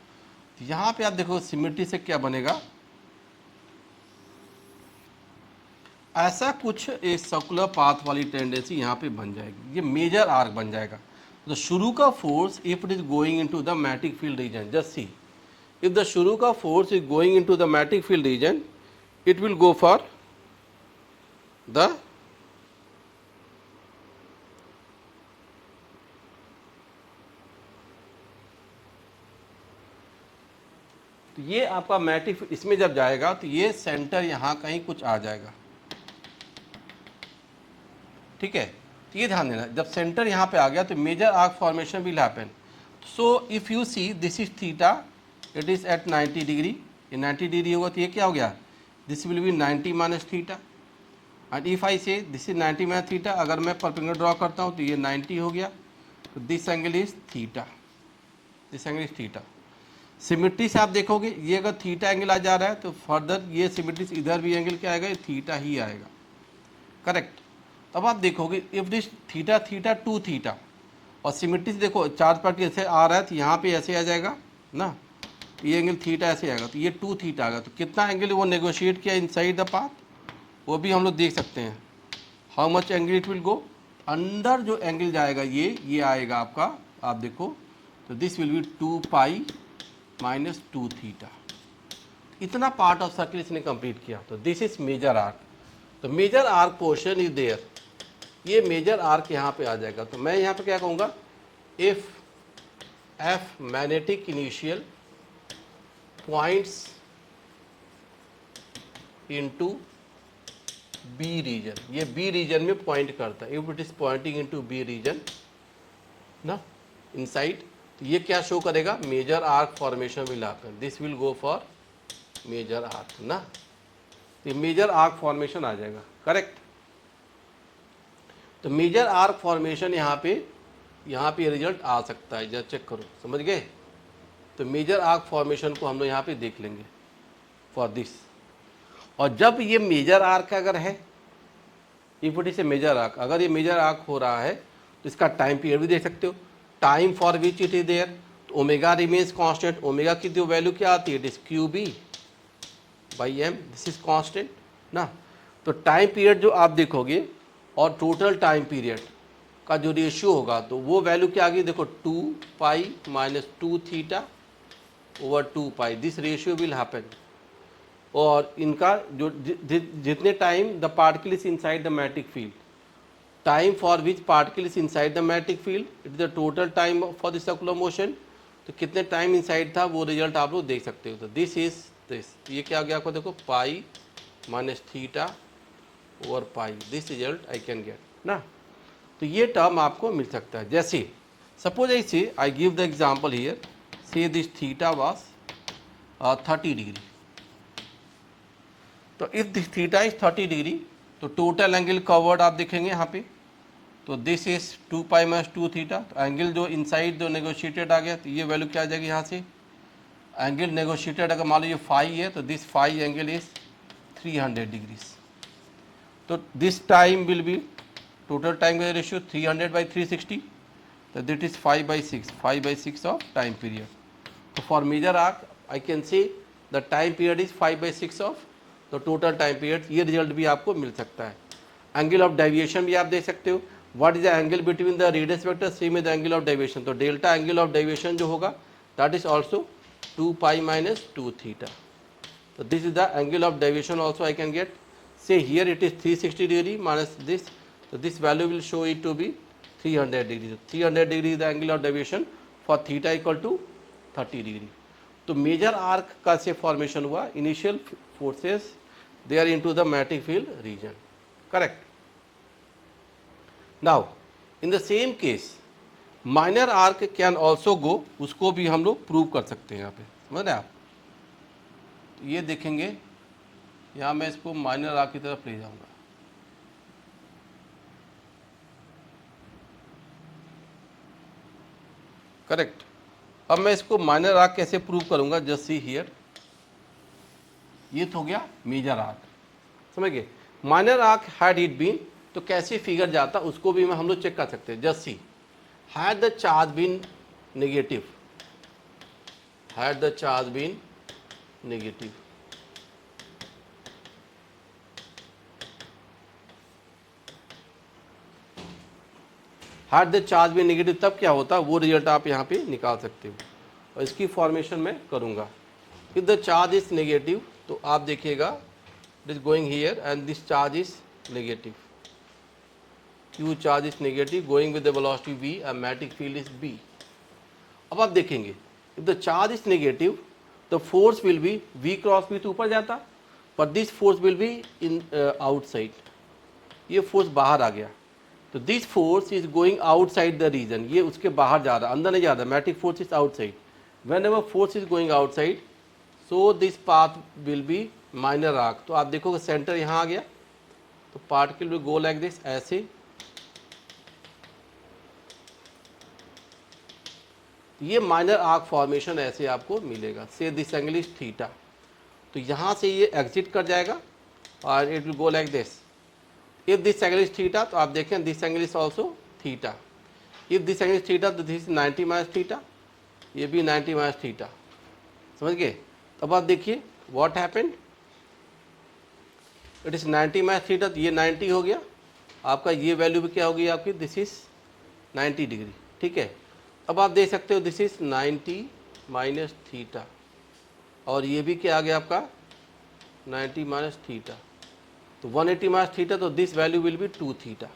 तो यहाँ पे आप देखो सिमेट्री से क्या बनेगा, ऐसा कुछ एक सर्कुलर पाथ वाली टेंडेंसी यहाँ पे बन जाएगी, ये मेजर आर्क बन जाएगा. तो शुरू का force if it is going into the magnetic field region, just see, if the शुरू का force is going into the magnetic field region, it will go for the तो ये आपका मैटिक इसमें जब जाएगा तो ये सेंटर यहाँ कहीं कुछ आ जाएगा, ठीक है. तो ये ध्यान देना, जब सेंटर यहाँ पे आ गया तो major arc formation will happen. So if you see this is theta, it is at 90 degree, ये 90 डिग्री होगा तो ये क्या हो गया, this will be 90 minus theta. And if I say this is 90 minus theta, अगर मैं परपेंडिकुलर ड्रॉ करता हूँ तो ये 90 हो गया, तो this angle is theta, this angle is theta. Symmetry से आप देखोगे ये अगर थीटा एंगल आ जा रहा है तो फर्दर ये सिमेट्री से इधर भी एंगल क्या आएगा, ये थीटा ही आएगा, करेक्ट. तब आप देखोगे if this theta theta two theta, और सिमेट्री से देखो चार्ज पार्टी ऐसे आ रहा है तो यहाँ पे ऐसे आ जाएगा ना, ये एंगल थीटा ऐसे आएगा, तो ये टू थीटा आएगा. तो कितना एंगल वो नेगोशिएट किया इनसाइड द पाथ, वो भी हम लोग देख सकते हैं. How much angle it will गो, अंदर जो एंगल जाएगा ये आएगा आपका, आप देखो तो this will be 2 pi minus 2 theta. इतना पार्ट ऑफ सर्किल इसने कंप्लीट किया. तो दिस इज मेजर आर्क. तो major arc portion is there, ये मेजर आर्क यहाँ पे आ जाएगा. तो मैं यहाँ पे क्या कहूँगा, if F magnetic initial points into B region, ये बी रीजन में पॉइंट करता है, if it is pointing into B region ना इनसाइड, तो ये क्या शो करेगा, major arc formation will happen, this will go for major arc ना. तो मेजर आर्क फॉर्मेशन आ जाएगा, करेक्ट. तो मेजर आर्क फॉर्मेशन यहाँ पे रिजल्ट आ सकता है, जरा चेक करो, समझ गए. तो मेजर आर्क फॉर्मेशन को हम लोग यहाँ पे देख लेंगे फॉर दिस. और जब ये मेजर आर्क अगर है, if it is a major arc, अगर ये मेजर आर्क हो रहा है तो इसका टाइम पीरियड भी देख सकते हो, time for which it is there. तो ओमेगा रिमेन्स कांस्टेंट, ओमेगा की जो वैल्यू क्या आती है, it is q B by m, this is constant ना. तो टाइम पीरियड जो आप देखोगे और टोटल टाइम पीरियड का जो रेशियो होगा, तो वो वैल्यू क्या आ गई, देखो 2 pi minus 2 theta over 2 pi, this ratio will happen. और इनका जो जितने time the particle is inside the magnetic field, time for which particle is inside the magnetic field, it is the total time for the circular motion. तो कितने time inside था वो result आप लोग देख सकते हो. तो दिस इज दिस, ये क्या आ गया आपको, देखो pi minus theta over pi, this result I can get ना. तो ये टर्म आपको मिल सकता है. जैसे suppose I give the example here, से दिस थीटा वाज 30 डिग्री. तो if this theta is 30 degree, तो टोटल एंगल कवर्ड आप देखेंगे यहाँ पे, तो this is 2 pi minus 2 theta. तो एंगल जो इनसाइड जो नेगोशिएटेड आ गया, तो ये वैल्यू क्या आ जाएगी यहाँ से, एंगल नेगोशिएटेड अगर मान लीजिए फाई है तो this phi angle is 300 degrees. तो this time will be total time का रेशियो 300/360, तो that is 5/6 of time period. तो for major arc I can say the time period is 5/6 of the total time period. ये result भी आपको मिल सकता है। Angle of deviation भी आप देख सकते हो, what is the angle between the radius vector same is the angle of deviation. तो डेल्टा एंगल ऑफ डेविएशन जो होगा that is also 2 pi minus 2 theta. So this is the angle of deviation also I can get. Say here it is 360 degree minus this. So this value will show it to be 300 degree. 300 degree is the angle of deviation for theta equal to 30 degree. तो major arc का से formation हुआ, initial forces they are into the magnetic field region, correct. Now in the same case minor arc can also go, उसको भी हम लोग prove कर सकते हैं। यहाँ पे समझ रहे आप, ये देखेंगे यहाँ मैं इसको माइनर आर्क की तरफ ले जाऊंगा। करेक्ट। अब मैं इसको माइनर आर्क कैसे प्रूव करूंगा, जस्ट सी हियर, ये तो हो गया मेजर आर्क, समझ गए। Minor arc had it been, तो कैसे फिगर जाता उसको भी हम लोग चेक कर सकते हैं। Just see, had the charge been negative, had the charge been negative, had the charge भी नेगेटिव, तब क्या होता वो रिजल्ट आप यहाँ पे निकाल सकते हो। और इसकी फॉर्मेशन मैं करूँगा। If the charge is negative, तो आप देखिएगा it is going here and this charge is negative, Q charge is negative going with the velocity v and magnetic field is b। अब आप देखेंगे if the charge is negative the force will be v cross b, तो ऊपर जाता, पर this force will be in outside, ये force बाहर आ गया। तो this force is going outside the reason, ये उसके बाहर जा रहा, अंदर नहीं जा रहा। Magnetic force is outside, when ever force is going outside so this path will be minor arc. तो आप देखोगे सेंटर यहाँ आ गया, तो particle will go like this, ऐसे। ये माइनर आर्क फॉर्मेशन ऐसे आपको मिलेगा। से दिस एंगल इज थीटा, तो यहाँ से ये एग्जिट कर जाएगा और it will go like this. If this angle is theta, तो आप देखें this angle is also theta. If this angle is theta, तो दिस 90 माइनस थीटा, ये भी 90 माइनस थीटा, समझ गए। अब आप देखिए what happened, it is 90 minus theta, तो ये 90 हो गया आपका, ये वैल्यू भी क्या होगी आपकी, दिस इज 90 डिग्री, ठीक है। अब आप देख सकते हो दिस इज 90 माइनस थीटा, और ये भी क्या आ गया आपका 90 माइनस थीटा, तो 180 माइनस थीटा, तो this value will be 2 theta.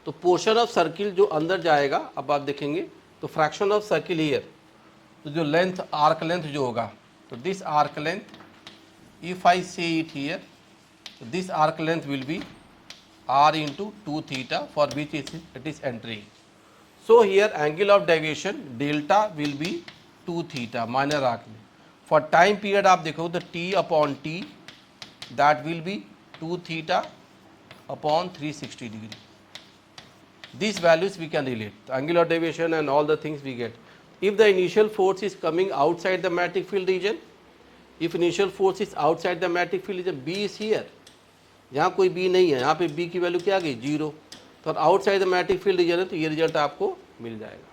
तो पोर्शन ऑफ सर्किल जो अंदर जाएगा, अब आप देखेंगे तो फ्रैक्शन ऑफ सर्किल हियर, तो जो लेंथ आर्क लेंथ जो होगा, तो this arc length if I say it here, this arc length will be r into 2 theta for which it is entering. So here angle of deviation delta will be 2 theta minor arc में. For time period आप देखो तो t upon t that will be 2 theta upon 360 degree. These values we can relate, the angular deviation and all the things we get. If the initial force is coming outside the magnetic field region, if initial force is outside the magnetic field region, B is here. यहाँ कोई B नहीं है, यहाँ पे B की value क्या आ गई 0, तो outside the magnetic field region है, तो ये रिजल्ट आपको मिल जाएगा.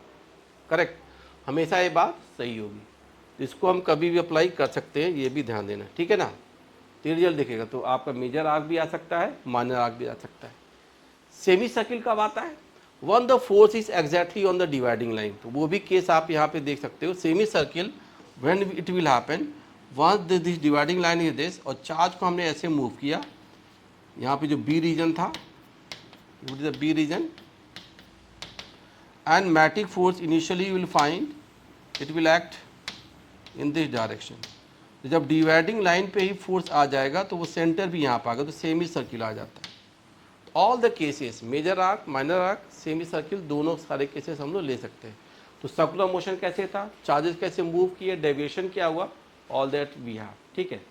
करेक्ट, हमेशा ये बात सही होगी. इसको हम कभी भी अप्लाई कर सकते हैं, ये भी ध्यान देना, ठीक है ना. तो रिजल्ट दिखेगा, तो आपका मेजर आर्क भी आ सकता है, माइनर आर्क भी आ सकता है. सेमी सर्किल कब आता है? One the force is exactly on the dividing line, तो वो भी केस आप यहाँ पे देख सकते हो. Semi circle when it will happen once this dividing line is this, और चार्ज को हमने ऐसे मूव किया, यहाँ पे जो बी रीजन था, it is the B region, and magnetic force initially will find it will act in this direction. तो जब डिवाइडिंग लाइन पे ही फोर्स आ जाएगा तो वो सेंटर भी यहाँ पे आ गया, तो सेमी सर्किल आ जाता है. All the cases, major arc, minor arc, semi circle, दोनों सारे केसेस हम लोग ले सकते हैं. तो सर्कुलर मोशन कैसे था, चार्जेस कैसे मूव किए, डेविएशन क्या हुआ, ऑल दैट वी हैव. ठीक है.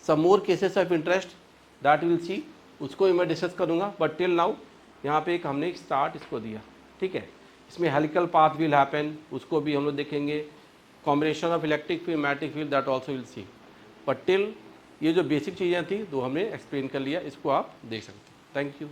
Some more cases of interest that will see उसको भी मैं डिस्कस करूँगा, बट टिल नाउ यहाँ पे एक हमने एक स्टार्ट इसको दिया, ठीक है। इसमें हेलिकल पाथ विल हैपन, उसको भी हम लोग देखेंगे, combination of electric field magnetic field that also will see. But till ये जो बेसिक चीज़ें थी वो हमने एक्सप्लेन कर लिया, इसको आप देख सकते हैं। Thank you.